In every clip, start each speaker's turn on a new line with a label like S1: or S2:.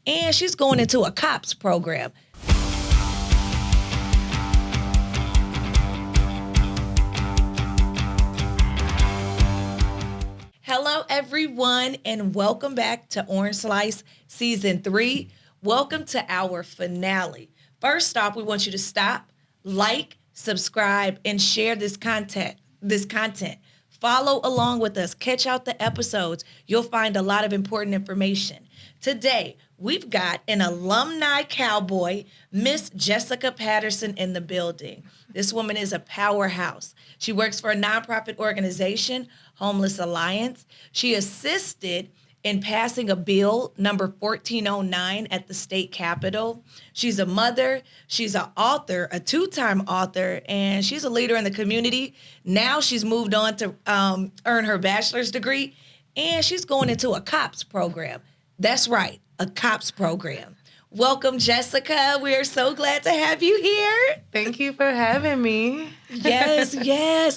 S1: and she's going into a COPS program. Hello, everyone, and welcome back to Orange Slice Season 3. Welcome to our finale. First off, we want you to stop, like, subscribe, and share this content. Follow along with us. Catch out the episodes. You'll find a lot of important information. Today, we've got an alumni cowboy, Miss Jessica Patterson, in the building. This woman is a powerhouse. She works for a nonprofit organization, Homeless Alliance. She assisted in passing a bill, number 1409, at the state capitol. She's a mother, she's an author, a two-time author, and she's a leader in the community. Now she's moved on to earn her bachelor's degree, and she's going into a COPS program. That's right, a COPS program. Welcome, Jessica. We are so glad to have you here.
S2: Thank you for having me.
S1: Yes.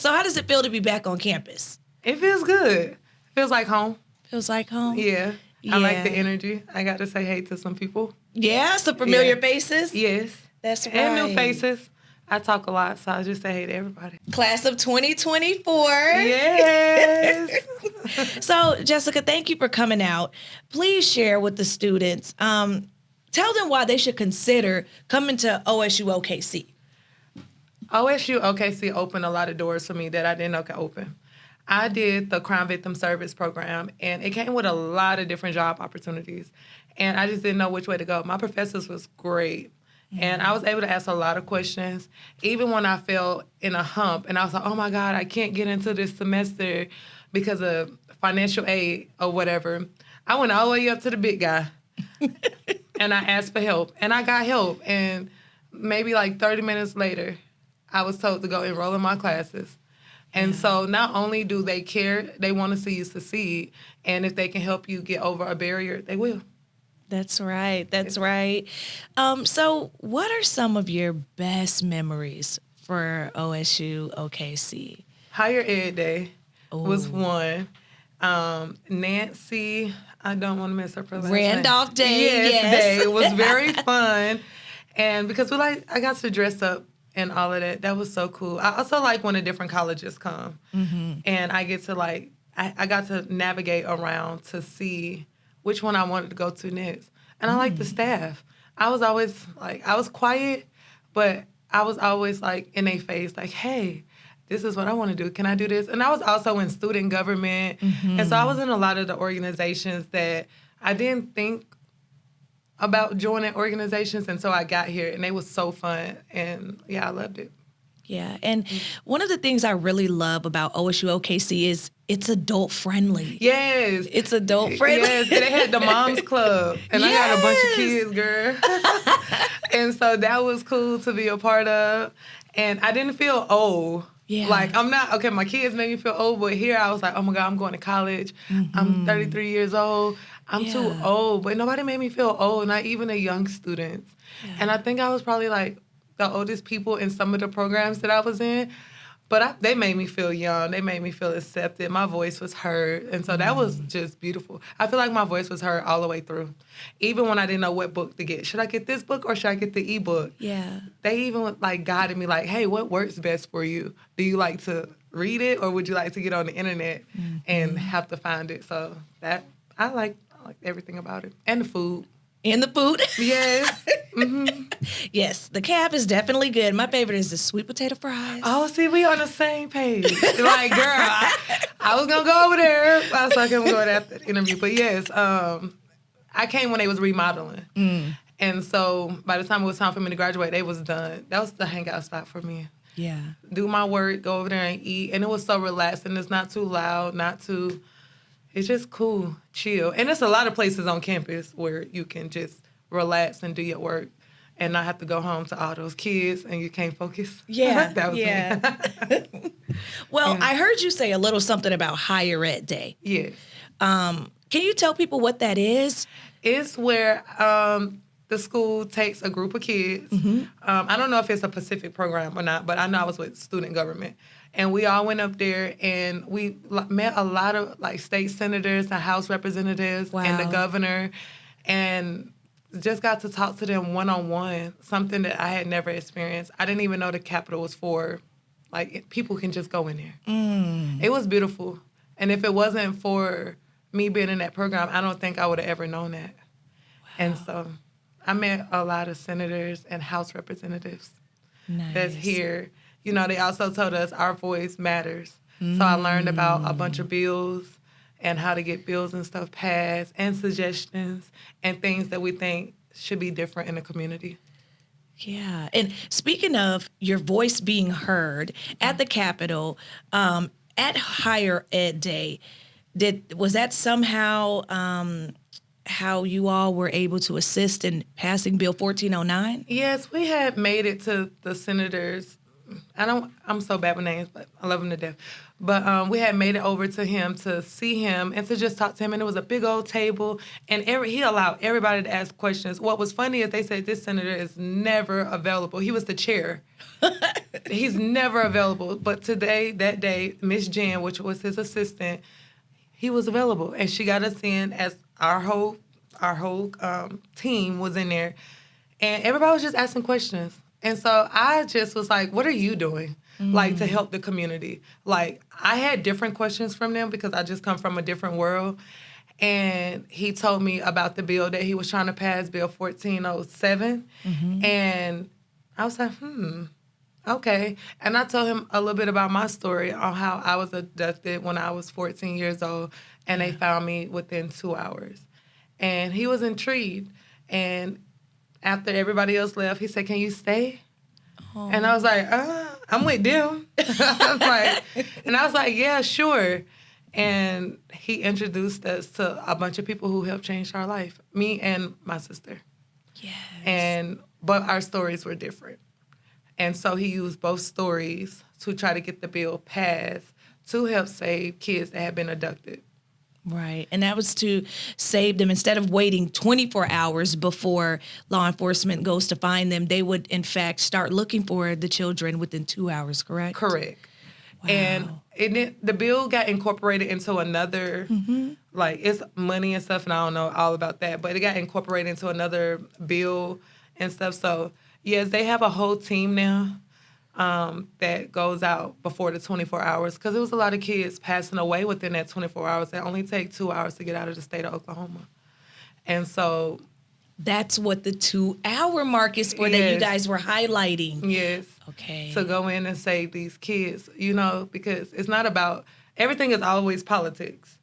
S1: So how does it feel to be back on campus?
S2: It feels good. It feels like home.
S1: Feels like home?
S2: Yeah. I like the energy. I got to say hey to some people.
S1: Yeah, some familiar faces?
S2: Yes.
S1: That's right.
S2: And new faces. I talk a lot, so I just say hey to everybody.
S1: Class of 2024.
S2: Yes.
S1: So, Jessica, thank you for coming out. Please share with the students. Tell them why they should consider coming to OSU-OKC.
S2: OSU-OKC opened a lot of doors for me that I didn't know could open. I did the Crime Victim Service Program, and it came with a lot of different job opportunities, and I just didn't know which way to go. My professors was great, and I was able to ask a lot of questions, even when I fell in a hump, and I was like, oh, my God, I can't get into this semester because of financial aid or whatever. I went all the way up to the big guy, and I asked for help, and I got help, and maybe like 30 minutes later, I was told to go enroll in my classes. And so not only do they care, they want to see you succeed. And if they can help you get over a barrier, they will.
S1: That's right. So what are some of your best memories for OSU OKC?
S2: Higher Ed Day was one. Nancy, I don't want to mess up her last
S1: Randolph
S2: name.
S1: Day. Yes.
S2: Day. It was very fun. And because I got to dress up and all of that. That was so cool. I also like when the different colleges come. Mm-hmm. And I get to I got to navigate around to see which one I wanted to go to next. And I like the staff. I was always I was quiet, but I was always in their face, hey, this is what I want to do. Can I do this? And I was also in student government. Mm-hmm. And so I was in a lot of the organizations that I didn't think about joining organizations, and so I got here, and they was so fun, and I loved it.
S1: Yeah, and one of the things I really love about OSU OKC is it's adult friendly.
S2: Yes.
S1: It's adult friendly.
S2: Yes, they had the Moms Club, and I got a bunch of kids, girl. And so that was cool to be a part of, and I didn't feel old. Yeah. I'm not, okay, my kids made me feel old, but here I was like, oh my God, I'm going to college. Mm-hmm. I'm 33 years old. I'm too old, but nobody made me feel old, not even the young students. Yeah. And I think I was probably the oldest people in some of the programs that I was in, but they made me feel young. They made me feel accepted. My voice was heard, and so that was just beautiful. I feel like my voice was heard all the way through, even when I didn't know what book to get. Should I get this book or should I get the ebook? Yeah. They even guided me hey, what works best for you? Do you like to read it or would you like to get on the internet and have to find it? So that I like everything about it. And the food.
S1: Yes.
S2: Mm-hmm.
S1: Yes, the cab is definitely good. My favorite is the sweet potato fries.
S2: Oh, see, we on the same page. Girl, I was going to go over there. I was I'm going after the interview. But yes, I came when they was remodeling. And so by the time it was time for me to graduate, they was done. That was the hangout spot for me. Yeah. Do my work, go over there and eat. And it was so relaxing. It's not too loud, it's just cool, chill. And there's a lot of places on campus where you can just relax and do your work and not have to go home to all those kids and you can't focus.
S1: Yeah,
S2: that was me.
S1: Well, I heard you say a little something about Higher Ed Day.
S2: Yes.
S1: Can you tell people what that is?
S2: It's where the school takes a group of kids. Mm-hmm. I don't know if it's a Pacific program or not, but I know I was with student government. And we all went up there and we met a lot of state senators and House representatives and the governor. And just got to talk to them one-on-one, something that I had never experienced. I didn't even know the Capitol was for, like, people can just go in there. It was beautiful. And if it wasn't for me being in that program, I don't think I would have ever known that. Wow. And so I met a lot of senators and House representatives that's here. You know, they also told us our voice matters. So I learned about a bunch of bills and how to get bills and stuff passed and suggestions and things that we think should be different in the community.
S1: Yeah. And speaking of your voice being heard at the Capitol, at Higher Ed Day, was that somehow how you all were able to assist in passing Bill 1409?
S2: Yes, we had made it to the senators. I'm so bad with names, but I love him to death. But we had made it over to him to see him and to just talk to him. And it was a big old table, and he allowed everybody to ask questions. What was funny is they said this senator is never available. He was the chair. He's never available. But that day, Miss Jen, which was his assistant, he was available, and she got us in as our whole team was in there, and everybody was just asking questions. And so I just was like, what are you doing, like, to help the community? Like, I had different questions from them because I just come from a different world. And he told me about the bill that he was trying to pass, Bill 1407. And I was like, okay. And I told him a little bit about my story on how I was abducted when I was 14 years old, and they found me within 2 hours. And he was intrigued. And after everybody else left, he said, can you stay? Oh. And I was like, I'm with them. I was like, yeah, sure. And he introduced us to a bunch of people who helped change our life, me and my sister. Yes. But our stories were different. And so he used both stories to try to get the bill passed to help save kids that had been abducted.
S1: Right. And that was to save them. Instead of waiting 24 hours before law enforcement goes to find them, they would, in fact, start looking for the children within 2 hours, correct?
S2: Correct. Wow. And the bill got incorporated into another, like, it's money and stuff, and I don't know all about that, but it got incorporated into another bill and stuff. So, yes, they have a whole team now that goes out before the 24 hours, because there was a lot of kids passing away within that 24 hours. They only take 2 hours to get out of the state of Oklahoma. And so
S1: that's what the 2 hour mark is for, that you guys were highlighting.
S2: Yes.
S1: Okay.
S2: To go in and save these kids, you know, because it's not about, everything is always politics.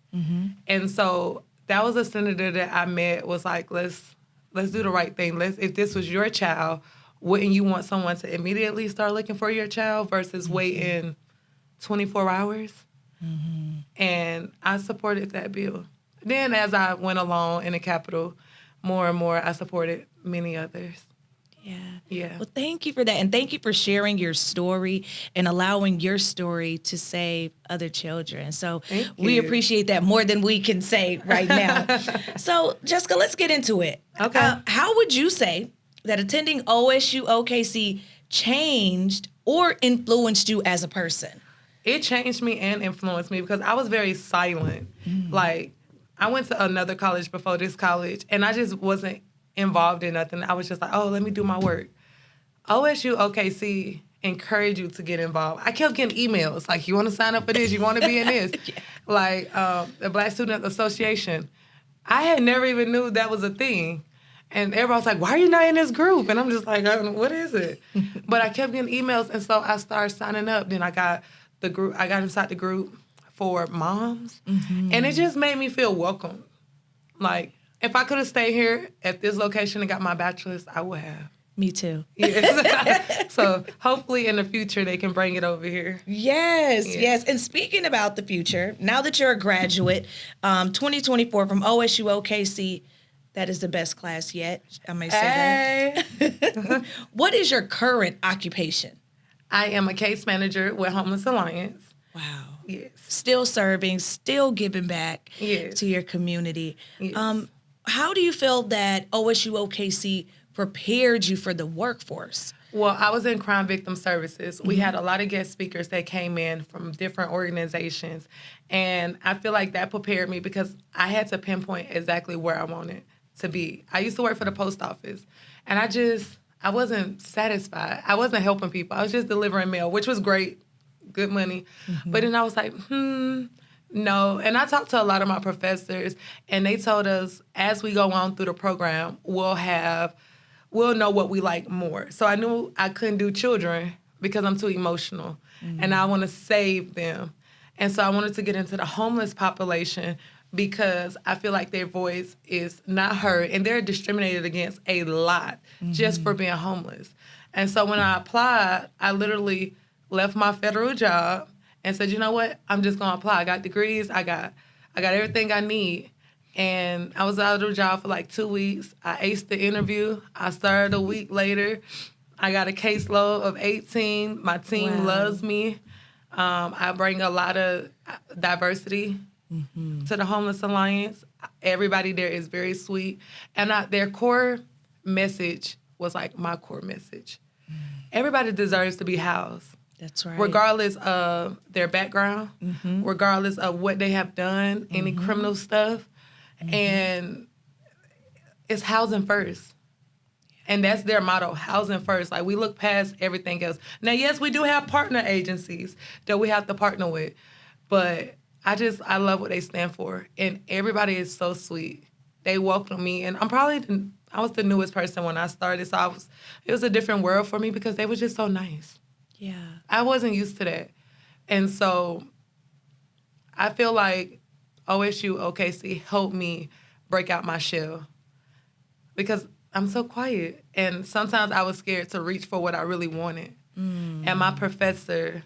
S2: And so that was a senator that I met, was like, let's do the right thing. If this was your child, wouldn't you want someone to immediately start looking for your child versus waiting 24 hours? And I supported that bill. Then as I went along in the Capitol, more and more, I supported many others. Yeah.
S1: Well, thank you for that. And thank you for sharing your story and allowing your story to save other children. So we appreciate that more than we can say right now. So, Jessica, let's get into it.
S2: Okay.
S1: How would you say that attending OSU-OKC changed or influenced you as a person?
S2: It changed me and influenced me because I was very silent. Like, I went to another college before this college, and I just wasn't involved in nothing. I was just like, oh, let me do my work. OSU-OKC encouraged you to get involved. I kept getting emails like, you want to sign up for this? You want to be in this? Like, the Black Student Association. I had never even knew that was a thing. And everybody was like, why are you not in this group? And I'm just like, what is it? But I kept getting emails, and so I started signing up. Then I got inside the group for moms. And it just made me feel welcome. Like, if I could have stayed here at this location and got my bachelor's, I would have.
S1: Me too.
S2: Yes. So hopefully in the future they can bring it over here.
S1: Yes. And speaking about the future, now that you're a graduate, 2024 from OSU-OKC, that is the best class yet. I may say that. What is your current occupation?
S2: I am a case manager with Homeless Alliance.
S1: Wow.
S2: Yes.
S1: Still serving, still giving back to your community. Yes. How do you feel that OSU-OKC prepared you for the workforce?
S2: Well, I was in crime victim services. We had a lot of guest speakers that came in from different organizations. And I feel like that prepared me because I had to pinpoint exactly where I wanted to be. I used to work for the post office, and I wasn't satisfied. I wasn't helping people. I was just delivering mail, which was great, good money. Mm-hmm. But then I was like, no. And I talked to a lot of my professors, and they told us as we go on through the program, we'll know what we like more. So I knew I couldn't do children because I'm too emotional, and I want to save them. And so I wanted to get into the homeless population because I feel like their voice is not heard, and they're discriminated against a lot just for being homeless. And so when I applied, I literally left my federal job and said, you know what, I'm just going to apply. I got degrees, I got everything I need. And I was out of the job for like 2 weeks. I aced the interview. I started a week later. I got a caseload of 18. My team loves me. I bring a lot of diversity to the Homeless Alliance. Everybody there is very sweet. And their core message was like my core message. Everybody deserves to be housed.
S1: That's right.
S2: Regardless of their background, regardless of what they have done, any criminal stuff. And it's housing first. And that's their motto, housing first. Like, we look past everything else. Now, yes, we do have partner agencies that we have to partner with, but I love what they stand for. And everybody is so sweet. They welcome me. And I was the newest person when I started, so it was a different world for me because they were just so nice.
S1: Yeah.
S2: I wasn't used to that. And so I feel like OSU-OKC helped me break out my shell because I'm so quiet. And sometimes I was scared to reach for what I really wanted. And my professor,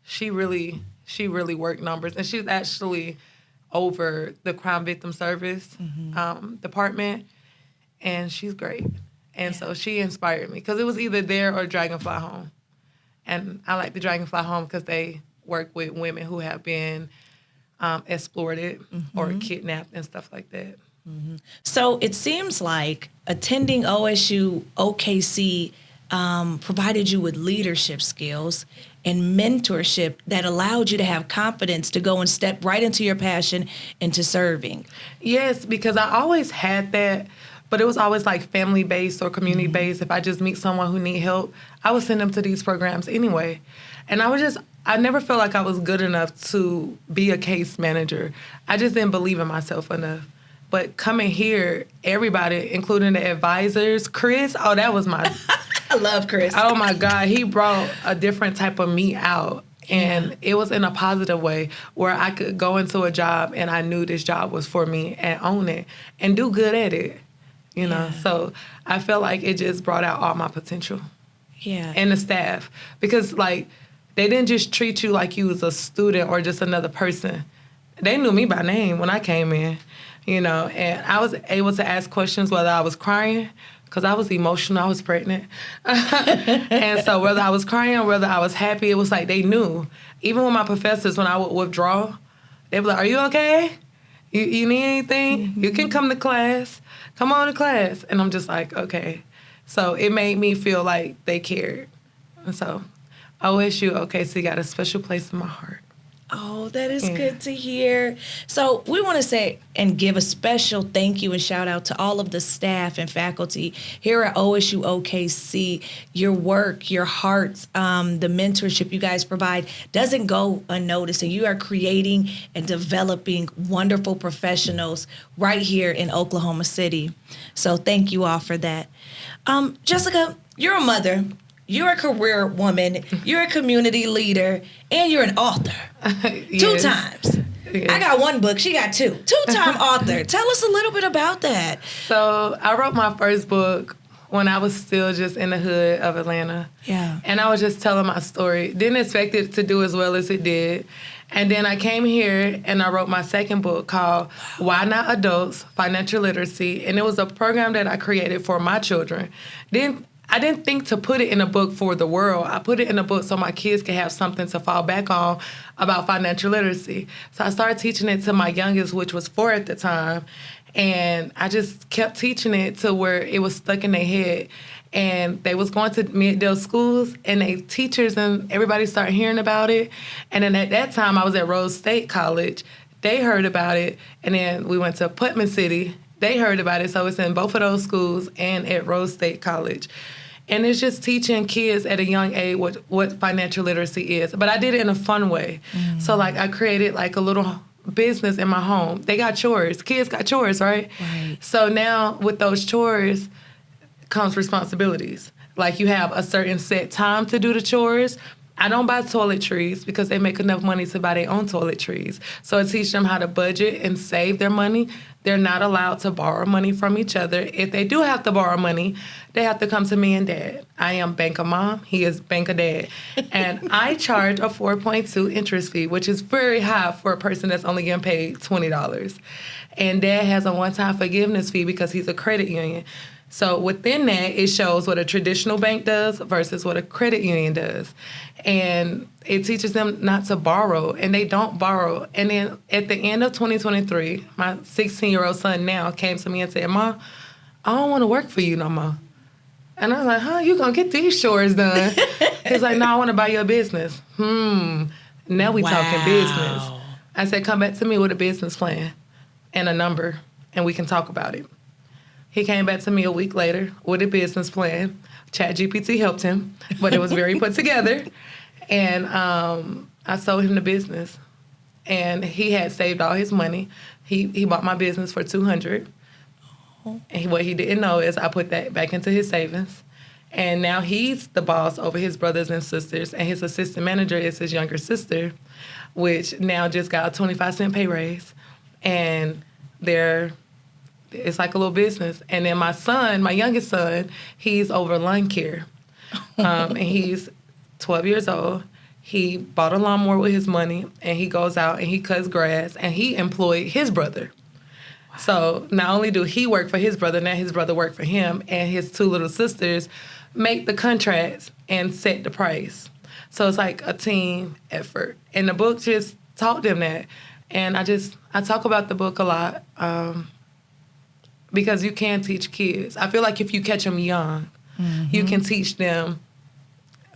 S2: she really worked numbers. And she's actually over the Crime Victim Service department. And she's great. And so she inspired me because it was either there or Dragonfly Home. And I like the Dragonfly Home because they work with women who have been exploited or kidnapped and stuff like that.
S1: So it seems like attending OSU-OKC provided you with leadership skills and mentorship that allowed you to have confidence to go and step right into your passion into serving.
S2: Yes, because I always had that, but it was always like family-based or community-based. If I just meet someone who need help, I would send them to these programs anyway. And I never felt like I was good enough to be a case manager. I just didn't believe in myself enough. But coming here, everybody, including the advisors, Chris, that was my...
S1: I love Chris.
S2: Oh, my God. He brought a different type of me out. And it was in a positive way where I could go into a job and I knew this job was for me and own it and do good at it, you know. So I felt like it just brought out all my potential.
S1: Yeah.
S2: And the staff. Because, like, they didn't just treat you like you was a student or just another person. They knew me by name when I came in, you know, and I was able to ask questions whether I was crying, because I was emotional, I was pregnant. And so whether I was crying or whether I was happy, it was like they knew. Even with my professors, when I would withdraw, they were like, are you okay? You need anything? You can come to class. Come on to class. And I'm just like, okay. So it made me feel like they cared. And so OSU-OKC got a special place in my heart.
S1: Oh, that is good to hear. So we want to say and give a special thank you and shout out to all of the staff and faculty here at OSU-OKC. Your work, your hearts, the mentorship you guys provide doesn't go unnoticed, and you are creating and developing wonderful professionals right here in Oklahoma City. So thank you all for that. Jessica, you're a mother. You're a career woman, you're a community leader, and you're an author. Yes. 2 times. Yes. I got 1 book, she got 2. 2-time author. Tell us a little bit about that.
S2: So I wrote my first book when I was still just in the hood of Atlanta.
S1: Yeah.
S2: And I was just telling my story. Didn't expect it to do as well as it did. And then I came here and I wrote my second book called Why Not Adults? Financial Literacy. And it was a program that I created for my children. I didn't think to put it in a book for the world. I put it in a book so my kids could have something to fall back on about financial literacy. So I started teaching it to my youngest, which was 4 at the time. And I just kept teaching it to where it was stuck in their head. And they was going to mid-dale schools, and they teachers and everybody started hearing about it. And then at that time, I was at Rose State College. They heard about it. And then we went to Putman City. they heard about it. So it's in both of those schools and at Rose State College. And it's just teaching kids at a young age what financial literacy is. But I did it in a fun way. So, like, I created, like, a little business in my home. They got chores. Kids got chores, right? So now with those chores comes responsibilities. Like, you have a certain set time to do the chores. I don't buy toiletries because they make enough money to buy their own toiletries. So I teach them how to budget and save their money. They're not allowed to borrow money from each other. If they do have to borrow money, they have to come to me and Dad. I am bank of mom. He is bank of dad. And I charge a 4.2 interest fee, which is very high for a person that's only getting paid $20. And Dad has a one-time forgiveness fee because he's a credit union. So within that, it shows what a traditional bank does versus what a credit union does. And it teaches them not to borrow, and they don't borrow. And then at the end of 2023, my 16-year-old son now came to me and said, Mom, I don't want to work for you no more. And I was like, huh, you going to get these chores done? He's like, no, I want to buy your business. Now we talking business. I said, come back to me with a business plan and a number, and we can talk about it. He came back to me a week later with a business plan. ChatGPT helped him, but it was very put together. And I sold him the business. And he had saved all his money. He bought my business for $200. And what he didn't know is I put that back into his savings. And now he's the boss over his brothers and sisters. And his assistant manager is his younger sister, which now just got a 25-cent pay raise. And it's like a little business. And then my son, my youngest son, he's over lawn care. And he's 12 years old. He bought a lawnmower with his money, and he goes out and he cuts grass, and he employed his brother. Wow. So not only do he work for his brother, now his brother work for him, and his two little sisters make the contracts and set the price. So it's like a team effort. And the book just taught them that. And I talk about the book a lot. Because you can teach kids. I feel like if you catch them young, you can teach them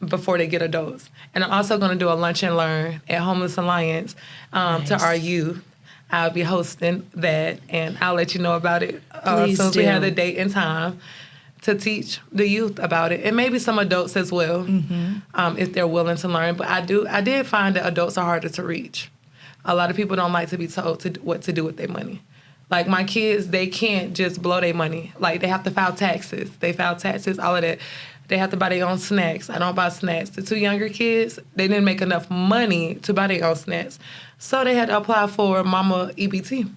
S2: before they get adults. And I'm also going to do a lunch and learn at Homeless Alliance to our youth. I'll be hosting that, and I'll let you know about it as soon as we have the date and time to teach the youth about it, and maybe some adults as well, if they're willing to learn. But I did find that adults are harder to reach. A lot of people don't like to be told what to do with their money. Like, my kids, they can't just blow their money. Like, they have to file taxes. They file taxes, all of that. They have to buy their own snacks. I don't buy snacks. The two younger kids, they didn't make enough money to buy their own snacks. So they had to apply for Mama EBT.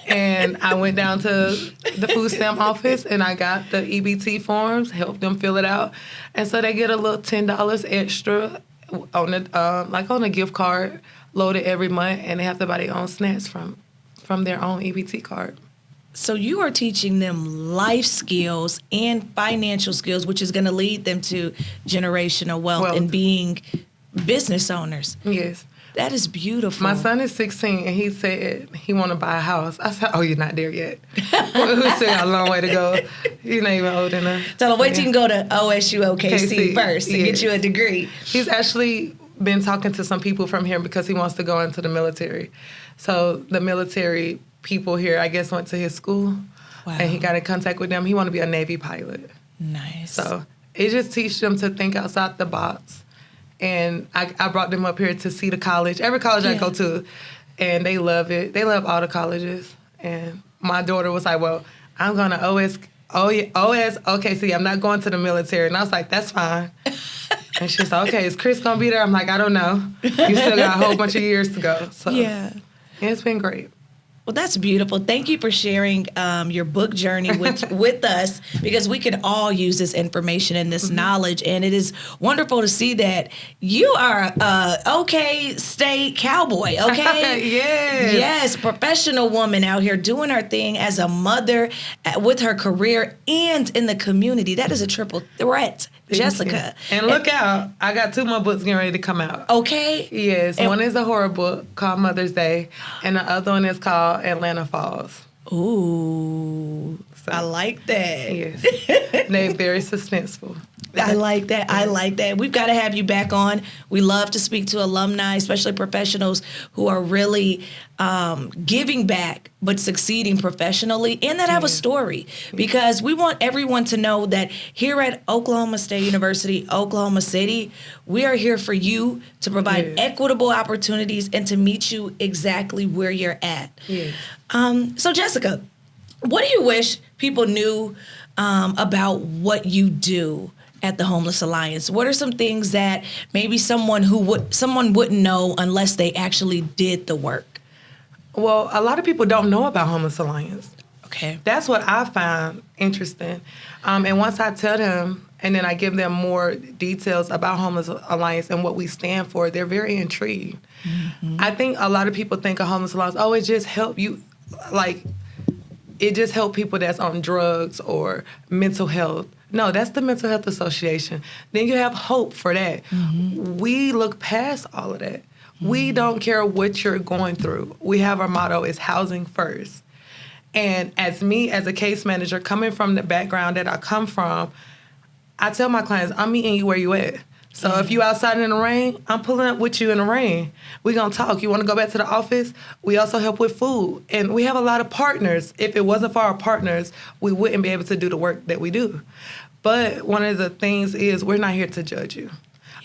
S2: And I went down to the food stamp office, and I got the EBT forms, helped them fill it out. And so they get a little $10 extra on a gift card loaded every month, and they have to buy their own snacks from their own EBT card.
S1: So you are teaching them life skills and financial skills, which is going to lead them to generational wealth and being business owners.
S2: Yes.
S1: That is beautiful.
S2: My son is 16, and he said he want to buy a house. I said, oh, you're not there yet. We still got a long way to go. He's not even old enough.
S1: Tell him, wait till you can go to OSU-OKC first and get you a degree.
S2: He's actually been talking to some people from here because he wants to go into the military. So the military people here, I guess, went to his school. Wow. And he got in contact with them. He wanted to be a Navy pilot.
S1: Nice.
S2: So it just teaches them to think outside the box. And I brought them up here to see the college, every college I go to, and they love it. They love all the colleges. And my daughter was like, well, I'm going to OSU-OKC. I'm not going to the military. And I was like, that's fine. And she's like, okay, is Chris going to be there? I'm like, I don't know. You still got a whole bunch of years to go. So yeah, it's been great.
S1: Well, that's beautiful. Thank you for sharing your book journey with us, because we can all use this information and this knowledge. And it is wonderful to see that you are a OK State cowboy, okay? Yes, professional woman out here doing her thing as a mother with her career and in the community. That is a triple threat, Jessica.
S2: And look out. I got 2 more books getting ready to come out.
S1: Okay.
S2: Yes. One is a horror book called Mother's Day, and the other one is called Atlanta Falls.
S1: Ooh. So, I like that.
S2: Yes. They're very suspenseful.
S1: I like that. I like that. We've got to have you back on. We love to speak to alumni, especially professionals who are really giving back but succeeding professionally and that have a story, because we want everyone to know that here at Oklahoma State University, Oklahoma City, we are here for you to provide equitable opportunities and to meet you exactly where you're at.
S2: Yes.
S1: So Jessica, what do you wish people knew about what you do at the Homeless Alliance? What are some things that maybe someone wouldn't know unless they actually did the work?
S2: Well, a lot of people don't know about Homeless Alliance.
S1: Okay.
S2: That's what I find interesting. And once I tell them, and then I give them more details about Homeless Alliance and what we stand for, they're very intrigued. Mm-hmm. I think a lot of people think of Homeless Alliance, oh, it just help you, like, it just help people that's on drugs or mental health. No, that's the Mental Health Association. Then you have hope for that. Mm-hmm. We look past all of that. Mm-hmm. We don't care what you're going through. We have our motto is housing first. And as me, as a case manager, coming from the background that I come from, I tell my clients, I'm meeting you where you at. So if you outside in the rain, I'm pulling up with you in the rain. We're going to talk. You want to go back to the office? We also help with food. And we have a lot of partners. If it wasn't for our partners, we wouldn't be able to do the work that we do. But one of the things is we're not here to judge you.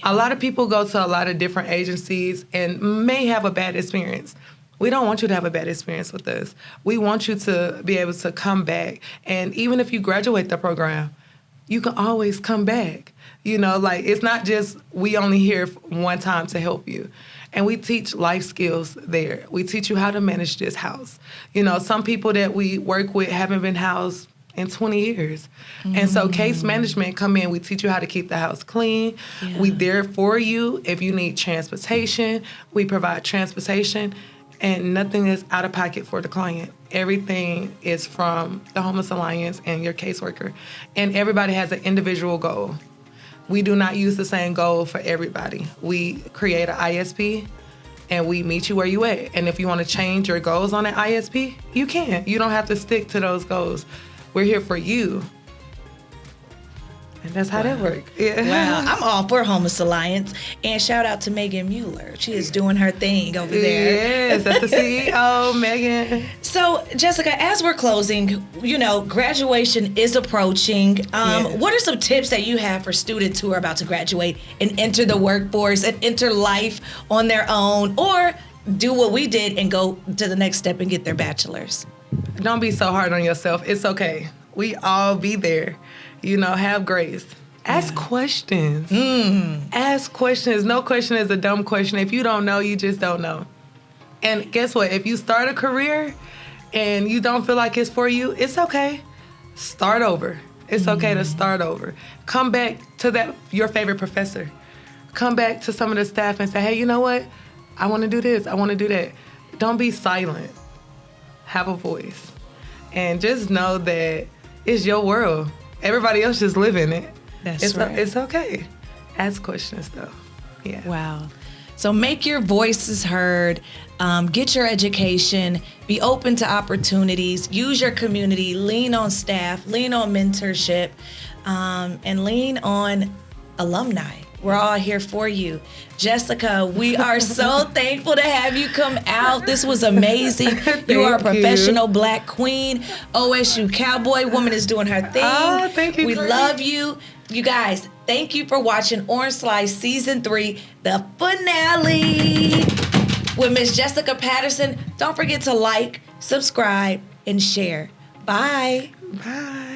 S2: A lot of people go to a lot of different agencies and may have a bad experience. We don't want you to have a bad experience with us. We want you to be able to come back. And even if you graduate the program, you can always come back. You know, like, it's not just we only here one time to help you. And we teach life skills there. We teach you how to manage this house. You know, some people that we work with haven't been housed in 20 years. And so case management come in, we teach you how to keep the house clean. Yeah. We there for you. If you need transportation, we provide transportation. And nothing is out of pocket for the client. Everything is from the Homeless Alliance and your caseworker. And everybody has an individual goal. We do not use the same goal for everybody. We create an ISP and we meet you where you at. And if you want to change your goals on that ISP, you can. You don't have to stick to those goals. We're here for you. And that's how that works. Yeah.
S1: Wow, I'm all for Homeless Alliance. And shout out to Megan Mueller. She is doing her thing over there.
S2: Yes, that's the CEO, Megan.
S1: So, Jessica, as we're closing, you know, graduation is approaching. What are some tips that you have for students who are about to graduate and enter the workforce and enter life on their own, or do what we did and go to the next step and get their bachelor's?
S2: Don't be so hard on yourself. It's okay. We all be there. You know, have grace. Ask questions. Ask questions. No question is a dumb question. If you don't know, you just don't know. And guess what? If you start a career and you don't feel like it's for you, it's okay. Start over. It's okay to start over. Come back to your favorite professor. Come back to some of the staff and say, hey, you know what? I want to do this. I want to do that. Don't be silent. Have a voice. And just know that it's your world. Everybody else just live in it.
S1: That's right.
S2: It's okay. Ask questions, though. Yeah.
S1: Wow. So make your voices heard. Get your education. Be open to opportunities. Use your community. Lean on staff. Lean on mentorship. And lean on alumni. We're all here for you. Jessica, we are so thankful to have you come out. This was amazing. You are a professional Black queen. OSU Cowboy woman is doing her thing.
S2: Oh, thank you.
S1: We love you. You guys, thank you for watching Orange Slice Season 3, the finale with Miss Jessica Patterson. Don't forget to like, subscribe, and share. Bye.
S2: Bye.